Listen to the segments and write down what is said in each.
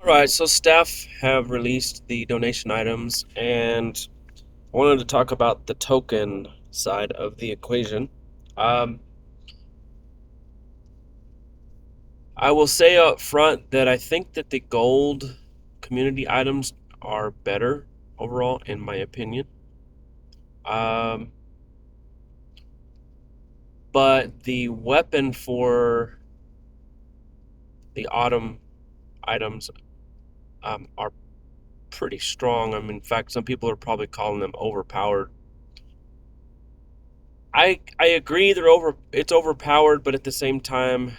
Right, so staff have released the donation items, and I wanted to talk about the token side of the equation. Um, I will say up front that I think that the gold community items are better overall, in my opinion. Um, but the weapon for the autumn items are pretty strong. I mean, in fact, some people are probably calling them overpowered. I agree it's overpowered, but at the same time,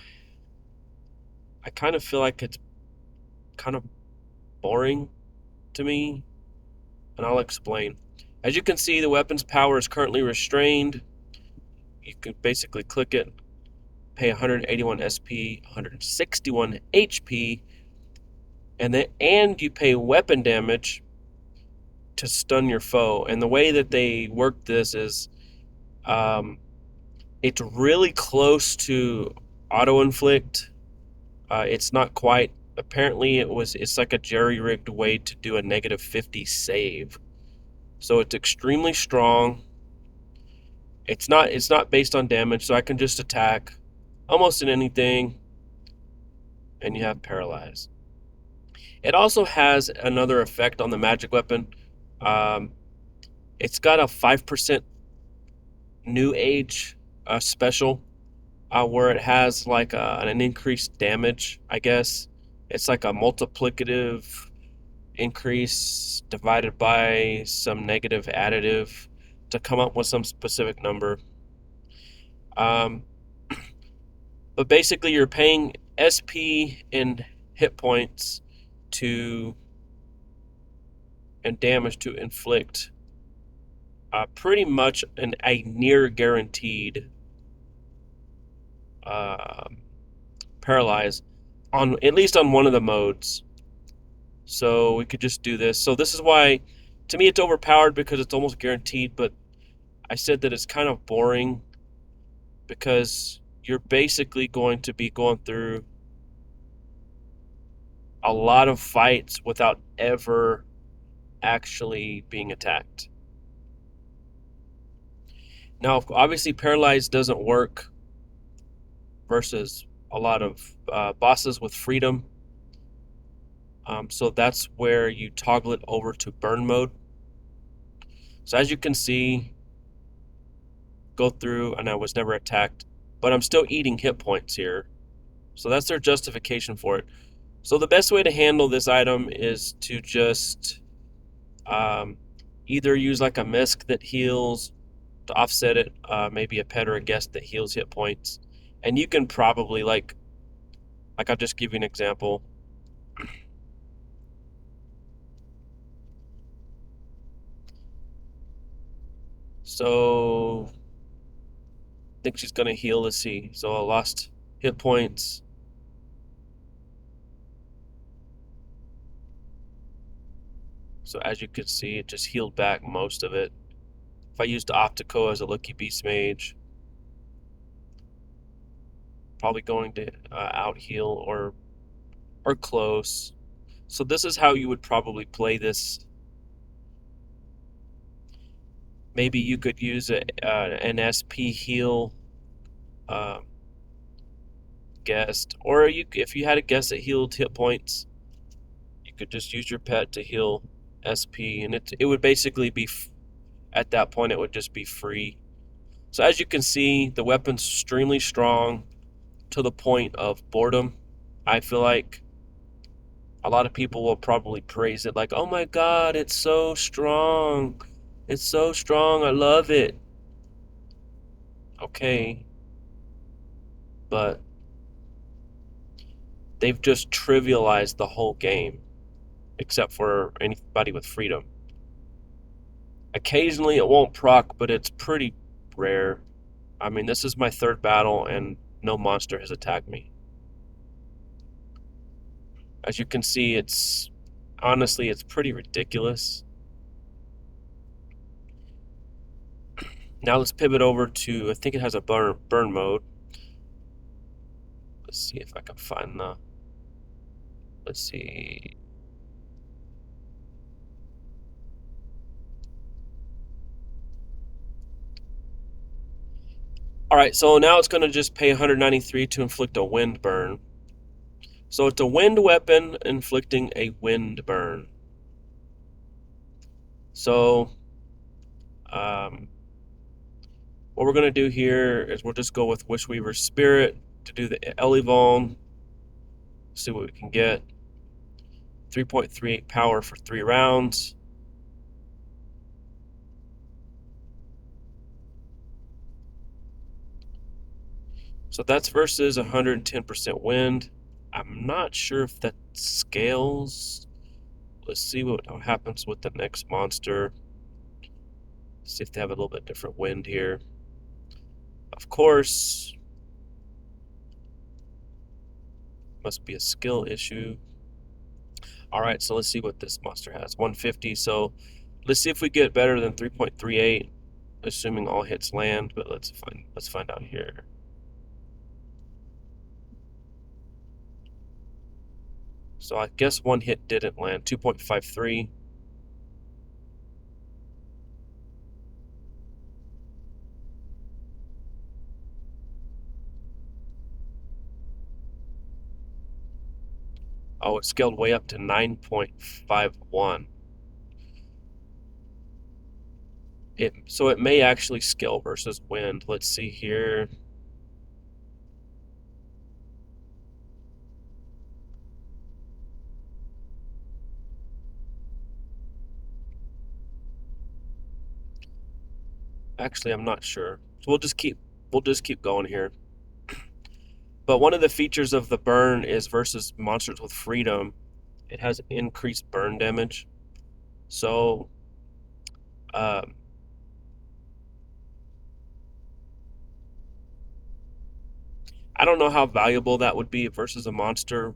I kind of feel like it's kind of boring to me, and I'll explain. As you can see, the weapon's power is currently restrained. You can basically click it, pay 181 SP, 161 HP, and you pay weapon damage to stun your foe. And the way that they work this is, um, it's really close to auto inflict. It's not quite. Apparently, it's like a jerry rigged way to do a negative 50 save. So it's extremely strong. It's not based on damage, so I can just attack almost in anything, and you have paralyze. It also has another effect on the magic weapon. Um, it's got a 5% new age special, where it has like an increased damage, I guess. It's like a multiplicative increase divided by some negative additive to come up with some specific number. Um, but basically, you're paying SP and hit points to and damage to inflict pretty much a near guaranteed uh, paralyze on at least on one of the modes. So we could just do this. So this is why, to me, it's overpowered because it's almost guaranteed. But I said that it's kind of boring because you're basically going to be going through a lot of fights without ever actually being attacked. Now, obviously, paralyzed doesn't work versus a lot of bosses with freedom. So that's where you toggle it over to burn mode. So as you can see, go through, and I was never attacked, but I'm still eating hit points here. So that's their justification for it. So the best way to handle this item is to just um, either use like a misc that heals to offset it, maybe a pet or a guest that heals hit points, and you can probably like I'll just give you an example. So I think she's gonna heal. Let's see. So I lost hit points. So as you can see, it just healed back most of it. If I used Optico as a Lucky Beast Mage, probably going to out heal or close. So this is how you would probably play this. Maybe you could use an SP heal uh, guest, or if you had a guest that healed hit points, you could just use your pet to heal SP, and it would basically be at that point it would just be free. So as you can see, the weapon's extremely strong to the point of boredom. I feel like a lot of people will probably praise it like, "Oh my God, it's so strong! It's so strong! I love it." Okay, but they've just trivialized the whole game, except for anybody with freedom. Occasionally it won't proc, but it's pretty rare. I mean, this is my third battle and no monster has attacked me. As you can see, it's honestly, it's pretty ridiculous. Now let's pivot over to, I think it has a burn mode. Let's see if I can find let's see. Alright, so now it's going to just pay 193 to inflict a wind burn. So it's a wind weapon inflicting a wind burn. So, um, what we're going to do here is we'll just go with Wishweaver's Spirit to do the Elevon. See what we can get. 3.38 power for 3 rounds. So that's versus 110% wind. I'm not sure if that scales. Let's see what happens with the next monster. See if they have a little bit different wind here. Of course, must be a skill issue. All right, so let's see what this monster has. 150. So let's see if we get better than 3.38, assuming all hits land. But let's find out here. So I guess one hit didn't land. 2.53. Oh, it scaled way up to 9.51. So it may actually scale versus wind. Let's see here. Actually, I'm not sure. So we'll just keep going here. But one of the features of the burn is versus monsters with freedom, it has increased burn damage. So um, I don't know how valuable that would be versus a monster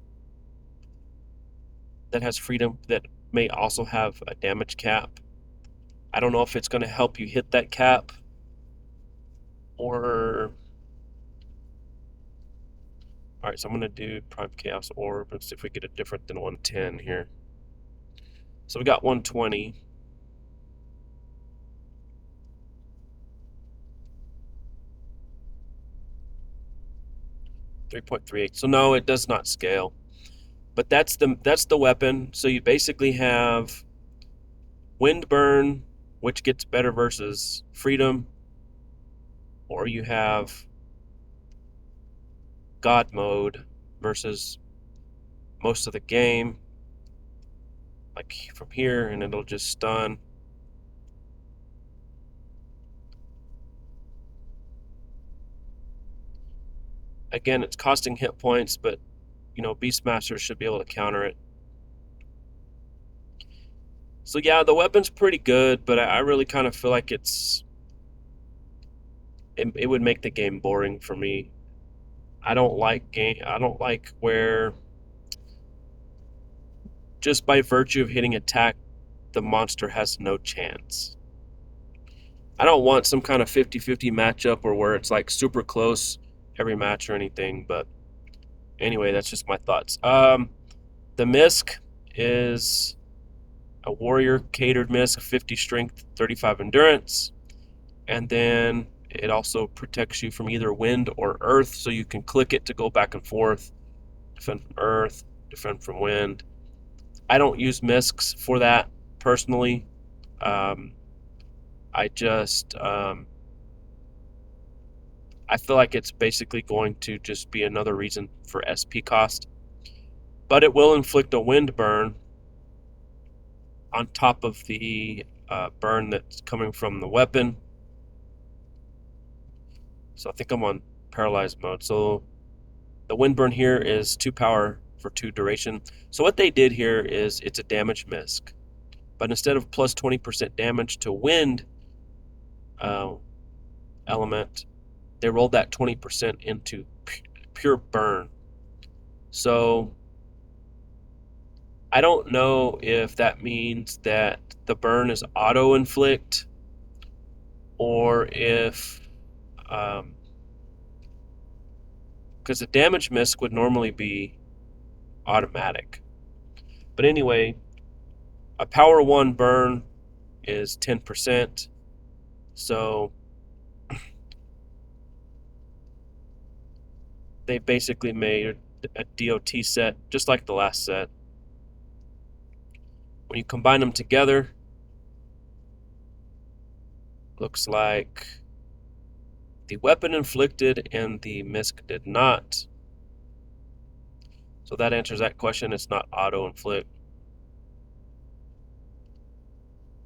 that has freedom that may also have a damage cap. I don't know if it's going to help you hit that cap or. All right, so I'm going to do Prime Chaos Orb and see if we get it different than 110 here. So we got 120. .38. So no, it does not scale. But that's the weapon. So you basically have Wind Burn, which gets better versus Freedom, or you have God Mode versus most of the game, like from here, and it'll just stun. Again, it's costing hit points, but Beastmaster should be able to counter it. So yeah, the weapon's pretty good, but I really kind of feel like it would make the game boring for me. I don't like where just by virtue of hitting attack, the monster has no chance. I don't want some kind of 50-50 matchup or where it's like super close every match or anything, but anyway, that's just my thoughts. The Misk is a warrior catered Misk, 50 strength, 35 endurance, and then it also protects you from either wind or earth, so you can click it to go back and forth, defend from earth, defend from wind. I don't use Misks for that personally. Um, I just I feel like it's basically going to just be another reason for SP cost, but it will inflict a wind burn on top of the burn that's coming from the weapon. So I think I'm on paralyzed mode. So the wind burn here is 2 power for 2 duration. So what they did here is it's a damage Misk, but instead of plus 20% damage to wind uh, element, they rolled that 20% into pure burn. So I don't know if that means that the burn is auto inflict or if because the damage Misk would normally be automatic. But anyway, a power 1 burn is 10%. So they basically made a DOT set just like the last set. When you combine them together, looks like the weapon inflicted and the misc did not. So that answers that question. It's not auto inflict.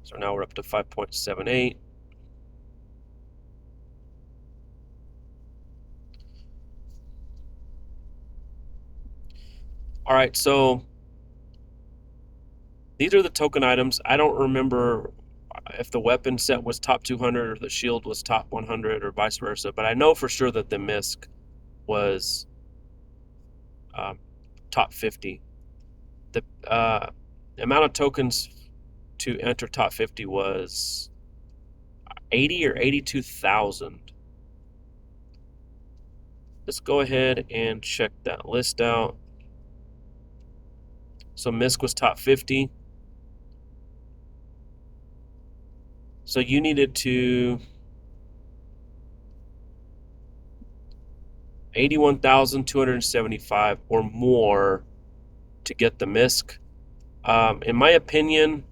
So now we're up to 5.78. All right, so these are the token items. I don't remember if the weapon set was top 200 or the shield was top 100 or vice versa, but I know for sure that the misc was top 50. The amount of tokens to enter top 50 was 80 or 82,000. Let's go ahead and check that list out. So misc was top 50. So you needed to 81,275 or more to get the misc. In my opinion,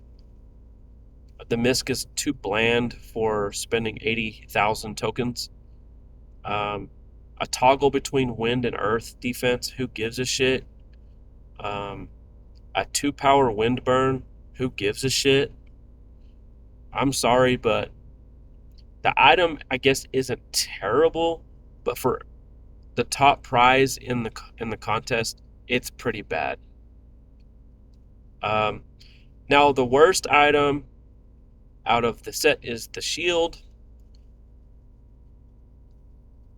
the misc is too bland for spending 80,000 tokens. A toggle between wind and earth defense, who gives a shit? A 2-power wind burn, who gives a shit? I'm sorry, but the item, I guess, isn't terrible, but for the top prize in the contest, it's pretty bad. Now the worst item out of the set is the shield.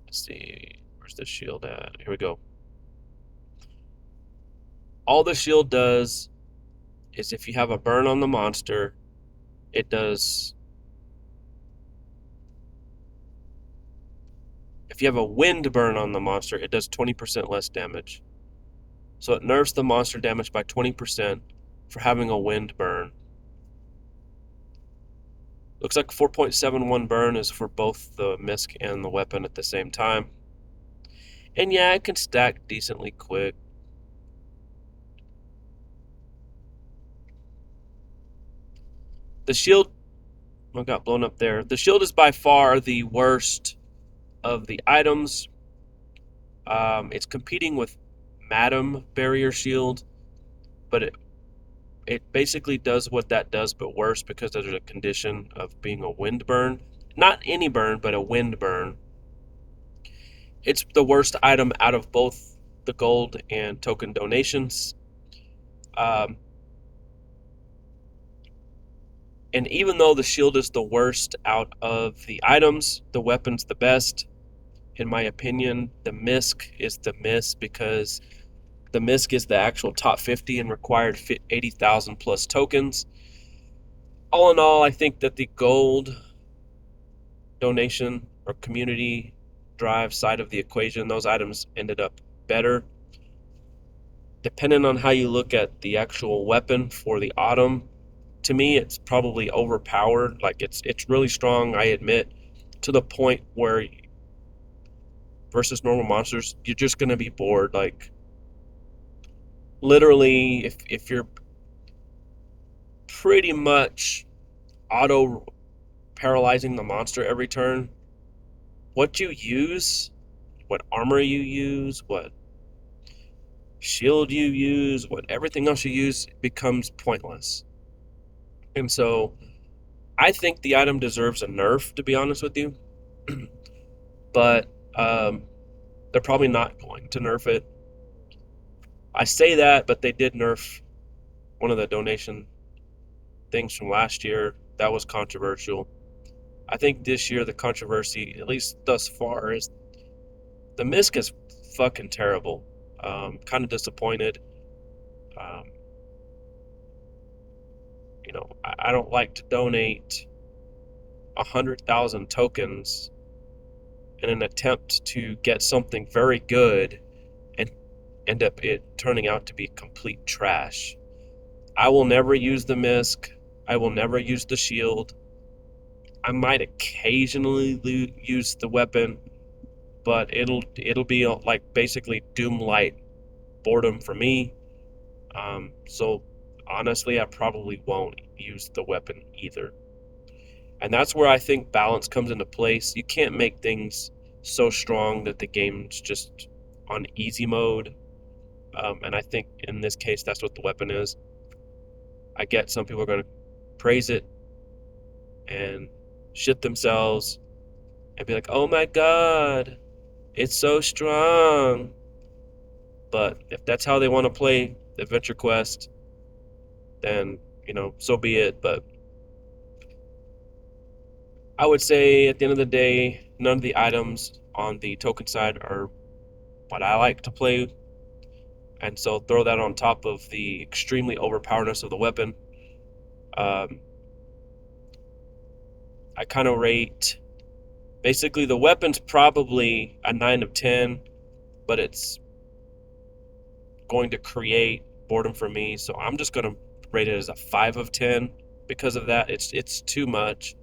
Let's see, where's the shield at? Here we go. All the shield does is if you have a burn on the monster, it does. If you have a wind burn on the monster, it does 20% less damage. So it nerfs the monster damage by 20% for having a wind burn. Looks like 4.71 burn is for both the misc and the weapon at the same time. And yeah, it can stack decently quick. The shield, I got blown up there. The shield is by far the worst of the items. It's competing with Madam Barrier Shield, but it basically does what that does, but worse because there's a condition of being a wind burn. Not any burn, but a wind burn. It's the worst item out of both the gold and token donations. And even though the shield is the worst out of the items, the weapon's the best. In my opinion, the misc is the miss because the misc is the actual top 50 and required 80,000 plus tokens. All in all, I think that the gold donation or community drive side of the equation, those items ended up better. Depending on how you look at the actual weapon for the autumn, to me it's probably overpowered. Like it's really strong, I admit, to the point where versus normal monsters, you're just going to be bored. Like literally, if you're pretty much auto paralyzing the monster every turn, what you use, what armor you use, what shield you use, what everything else you use becomes pointless. And so I think the item deserves a nerf, to be honest with you. But they're probably not going to nerf it. I say that, but they did nerf one of the donation things from last year. That was controversial. I think this year the controversy, at least thus far, is the misc is fucking terrible. Kind of disappointed. I don't like to donate 100,000 tokens in an attempt to get something very good and end up it turning out to be complete trash. I will never use the misc. I will never use the shield. I might occasionally use the weapon, but it'll be like basically Doom Light boredom for me. So honestly, I probably won't use the weapon either. And that's where I think balance comes into place. You can't make things so strong that the game's just on easy mode. And I think in this case, that's what the weapon is. I get some people are going to praise it and shit themselves and be like, oh my God, it's so strong. But if that's how they want to play Adventure Quest, then, so be it. But I would say at the end of the day, none of the items on the token side are what I like to play. And so throw that on top of the extremely overpoweredness of the weapon. Um, I kind of rate basically the weapon's probably a 9 of 10, but it's going to create boredom for me. So I'm just going to rate it as a 5 of 10 because of that. It's too much.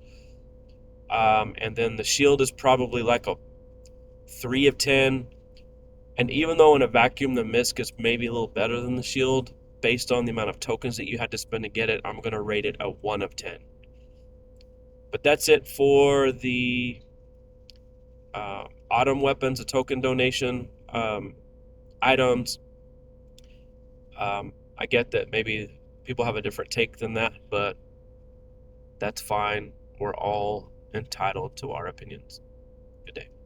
And then the shield is probably like a 3 of 10. And even though in a vacuum the Misk is maybe a little better than the shield, based on the amount of tokens that you had to spend to get it, I'm going to rate it a 1 of 10. But that's it for the autumn weapons, a token donation items. I get that maybe people have a different take than that, but that's fine. We're all entitled to our opinions. Good day.